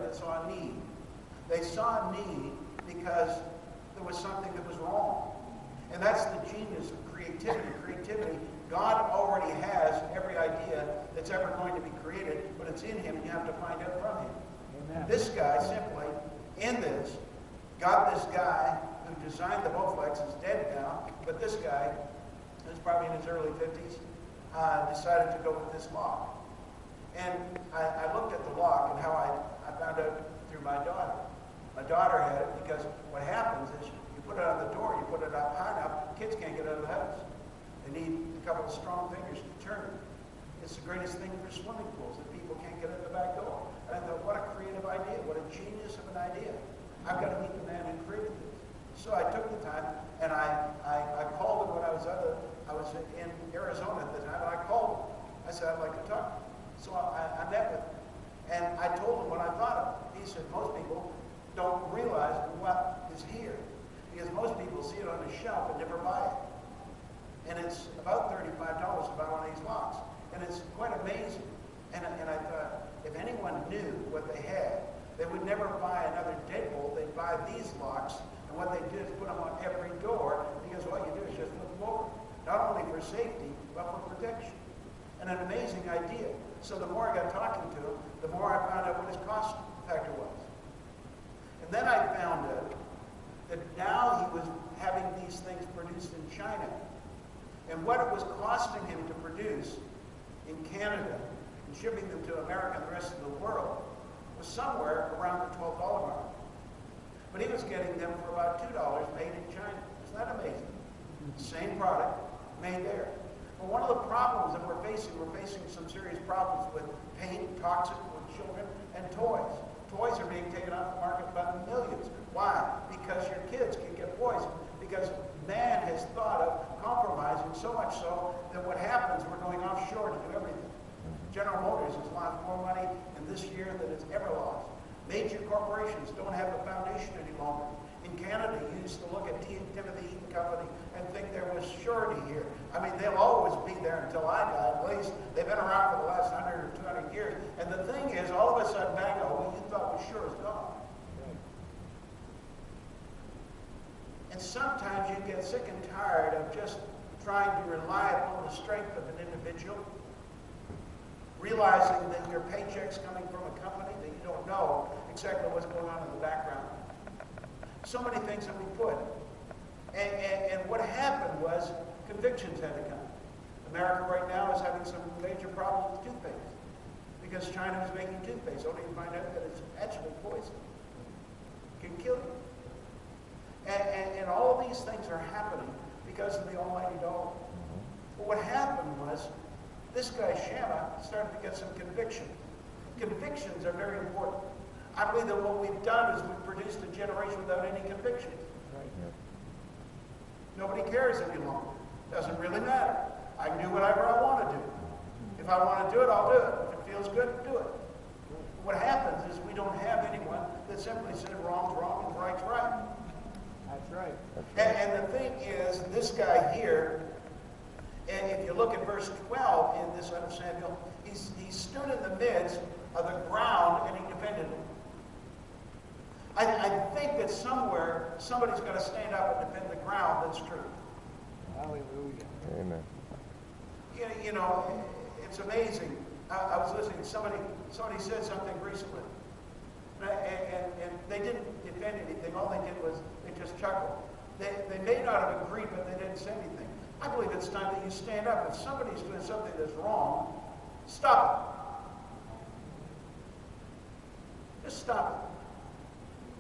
that saw a need. They saw a need because there was something that was wrong. And that's the genius of creativity. Creativity, God already has every idea that's ever going to be created, but it's in him and you have to find it from him. Amen. This guy simply, in this, got this guy who designed the Bowflex, is dead now, but this guy, who's probably in his early 50s, decided to go with this lock. And I looked at the lock and how I found out through my daughter. My daughter had it because what happens is you put it on the door, you put it up high enough, kids can't get out of the house. They need a couple of strong fingers to turn it. It's the greatest thing for swimming pools that people can't get out the back door. And I thought, what a creative idea, what a genius of an idea. I've got to meet the man who created this. So I took the time and I called him when I was in Arizona at the time, and I called him. I said, I'd like to talk to you. So I met with him. And I told him what I thought of it. He said, most people don't realize what is here. Because most people see it on a shelf and never buy it. And it's about $35 to buy one of these locks. And it's quite amazing. And I thought, if anyone knew what they had, they would never buy another deadbolt. They'd buy these locks. And what they do is put them on every door, because all you do is just flip them over. Not only for safety, but for protection. And an amazing idea. So the more I got talking to him, the more I found out what his cost factor was. And then I found out that now he was having these things produced in China. And what it was costing him to produce in Canada and shipping them to America and the rest of the world was somewhere around the $12 mark. But he was getting them for about $2 made in China. Isn't that amazing? Same product made there. But one of the problems that we're facing some serious problems with paint, toxic with children, and toys. Toys are being taken off the market by millions. Why? Because your kids can get poisoned. Because man has thought of compromising so much so that what happens, we're going offshore to do everything. General Motors has lost more money in this year than it's ever lost. Major corporations don't have a foundation any longer. In Canada, you used to look at Timothy Eaton Company and think there was surety here. I mean, they'll always be there until I die. At least they've been around for the last 100 or 200 years. And the thing is, all of a sudden, bang, what you thought was sure is gone. And sometimes you get sick and tired of just trying to rely upon the strength of an individual, realizing that your paycheck's coming from a company that you don't know exactly what's going on in the background. So many things that we put. And what happened was convictions had to come. America right now is having some major problems with toothpaste because China is making toothpaste only to find out that it's actually poison. It can kill you. And all of these things are happening because of the almighty dollar. But what happened was this guy Shanna started to get some conviction. Convictions are very important. I believe that what we've done is we've produced a generation without any convictions. Right. Nobody cares any longer. Doesn't really matter. I can do whatever I want to do. If I want to do it, I'll do it. If it feels good, do it. What happens is we don't have anyone that simply said wrong's wrong and right's right. That's right. And the thing is, this guy here, and if you look at verse 12 in this letter of Samuel, he stood in the midst of the ground and he defended it. I think that somewhere somebody's got to stand up and defend the ground that's true. Hallelujah. Amen. You know, it's amazing. I was listening to somebody said something recently, and they didn't defend anything. All they did was they just chuckled. They may not have agreed, but they didn't say anything. I believe it's time that you stand up. If somebody's doing something that's wrong, stop it. Just stop it.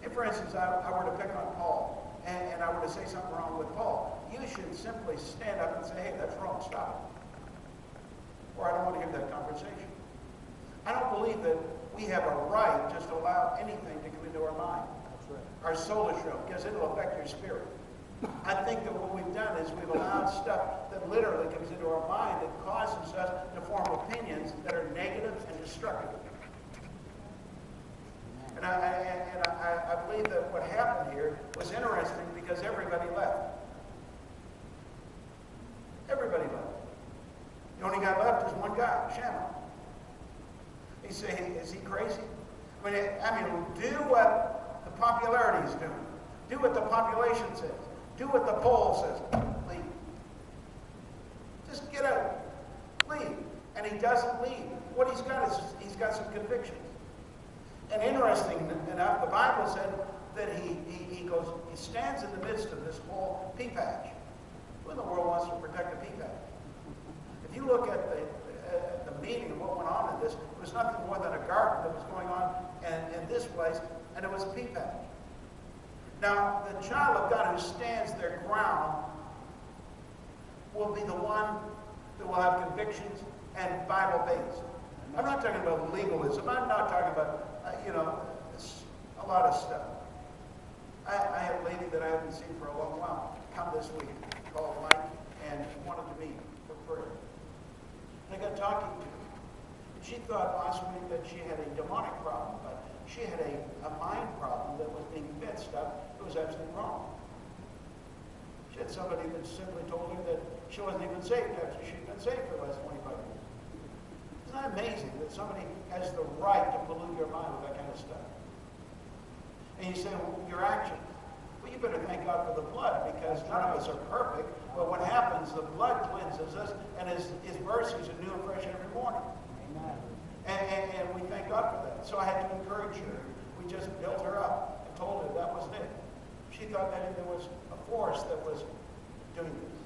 If, for instance, I were to pick on Paul, and I were to say something wrong with Paul, you should simply stand up and say, hey, that's wrong, stop it. Or I don't want to hear that conversation. I don't believe that we have a right just to allow anything to come into our mind. That's right. Our soulish because it'll affect your spirit. I think that what we've done is we've allowed stuff that literally comes into our mind that causes us to form opinions that are negative and destructive. And I believe that what happened here was interesting because everybody left. Everybody left. The only guy left is one guy, Chamberlain. He said, is he crazy? I Do what the popularity is doing. Do what the population says. Do what the poll says. Leave. Just get out. Leave. And he doesn't leave. What he's got is he's got some convictions. And interesting enough, the Bible said that he stands in the midst of this whole pea patch. Who in the world wants to protect a pea patch? If you look at the meaning of what went on in this, it was nothing more than a garden that was going on in this place, and it was a pea patch. Now, the child of God who stands their ground will be the one that will have convictions and Bible-based. I'm not talking about legalism. I'm not talking about, a lot of stuff. I have a lady that I haven't seen for a long while come this week, called Mike, and wanted to meet for prayer. And I got talking to her. And she thought possibly that she had a demonic problem, but she had a mind problem that was being fed stuff that was absolutely wrong. She had somebody that simply told her that she wasn't even saved after she'd been saved for the last 25 years. Isn't that amazing that somebody has the right to pollute your mind with that kind of stuff? And you say, well, your actions. Well, you better thank God for the blood, because none of us are perfect. But what happens, the blood cleanses us, and his mercies are new and fresh every morning. Amen. And we thank God for that. So I had to encourage her. We just built her up and told her that wasn't it. She thought that there was a force that was doing this.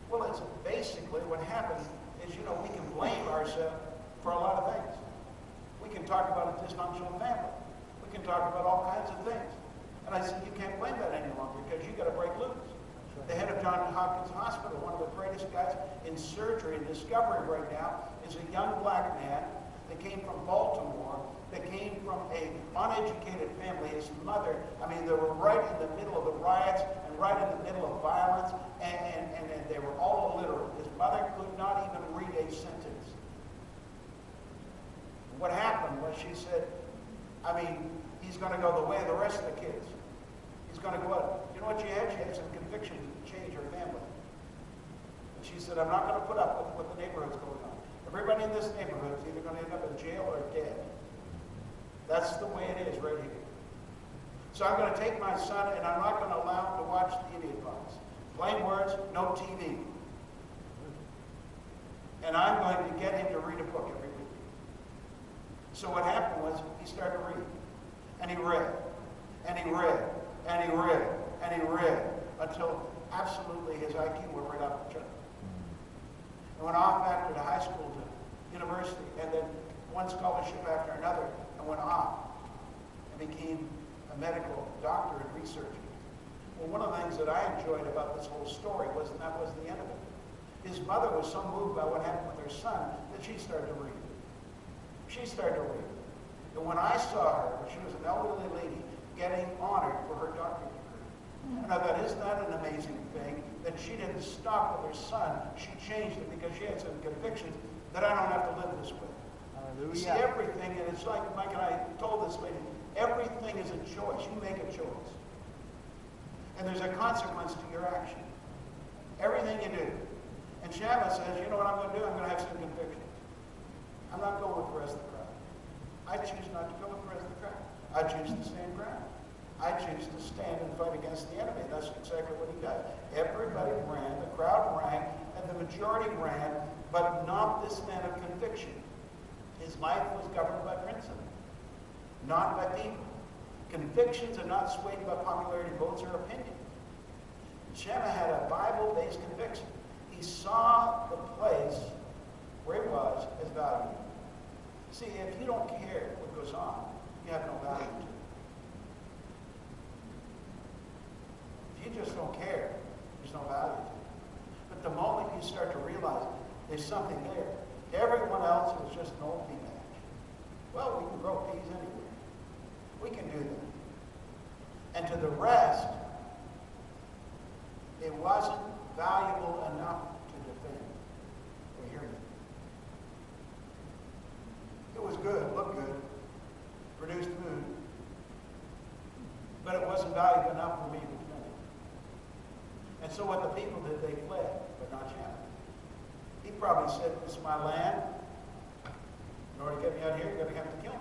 Well, it's basically what happens is, we can blame ourselves for a lot of things. We can talk about a dysfunctional family. We can talk about all kinds of things. And I said, you can't blame that any longer, because you got to break loose. The head of Johns Hopkins Hospital, one of the greatest guys in surgery and discovery right now, is a young black man that came from Baltimore, that came from an uneducated family. His mother, they were right in the middle of the riots and right in the middle of violence, and they were all illiterate. His mother could not even read a sentence. What happened was she said, he's going to go the way of the rest of the kids. He's going to go out. You know what she had? She had some conviction to change her family. And she said, I'm not going to put up with what the neighborhood's going on. Everybody in this neighborhood is either going to end up in jail or dead. That's the way it is right here. So I'm going to take my son, and I'm not going to allow him to watch the idiot box. Plain words, no TV. And I'm going to get him to read a book every week. So what happened was he started reading. And he read. And he read. And he read. And he read. Until absolutely his IQ went right off the chart. And went off after the high school to university. And then one scholarship after another. And went off. And became a medical doctor and researcher. Well, one of the things that I enjoyed about this whole story was that was the end of it. His mother was so moved by what happened with her son that she started to read. She started to read. And when I saw her, she was an elderly lady, getting honored for her doctorate degree. And I thought, isn't that an amazing thing? That she didn't stop with her son. She changed it because she had some convictions that I don't have to live this way. Hallelujah. You see, everything, and it's like Mike and I told this lady, everything is a choice. You make a choice. And there's a consequence to your action. Everything you do. And Shammah says, you know what I'm going to do? I'm going to have some convictions. I'm not going with the rest of the crowd. I choose not to go with the rest of the crowd. I choose to stand ground. I choose to stand and fight against the enemy. That's exactly what he does. Everybody ran, the crowd ran, and the majority ran, but not this man of conviction. His life was governed by principle, not by people. Convictions are not swayed by popularity votes or opinion. Shammah had a Bible-based conviction. He saw the place where he was as valuable. See, if you don't care what goes on, you have no value to it. If you just don't care, there's no value to it. But the moment you start to realize there's something there, to everyone else it was just an old pea patch. Well, we can grow peas anywhere. We can do that. And to the rest, it wasn't valuable enough to defend. We're hearing it. It was good, looked good, produced food, but it wasn't valuable enough for me to defend it. And so what the people did, they fled, but not Shammah. He probably said, this is my land. In order to get me out here, you're going to have to kill me.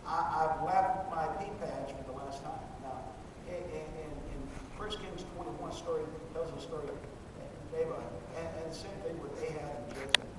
I've left my pea patch for the last time. Now, in 1 Kings 21 story, tells the story of Naboth, and the same thing with Ahab and Jezebel.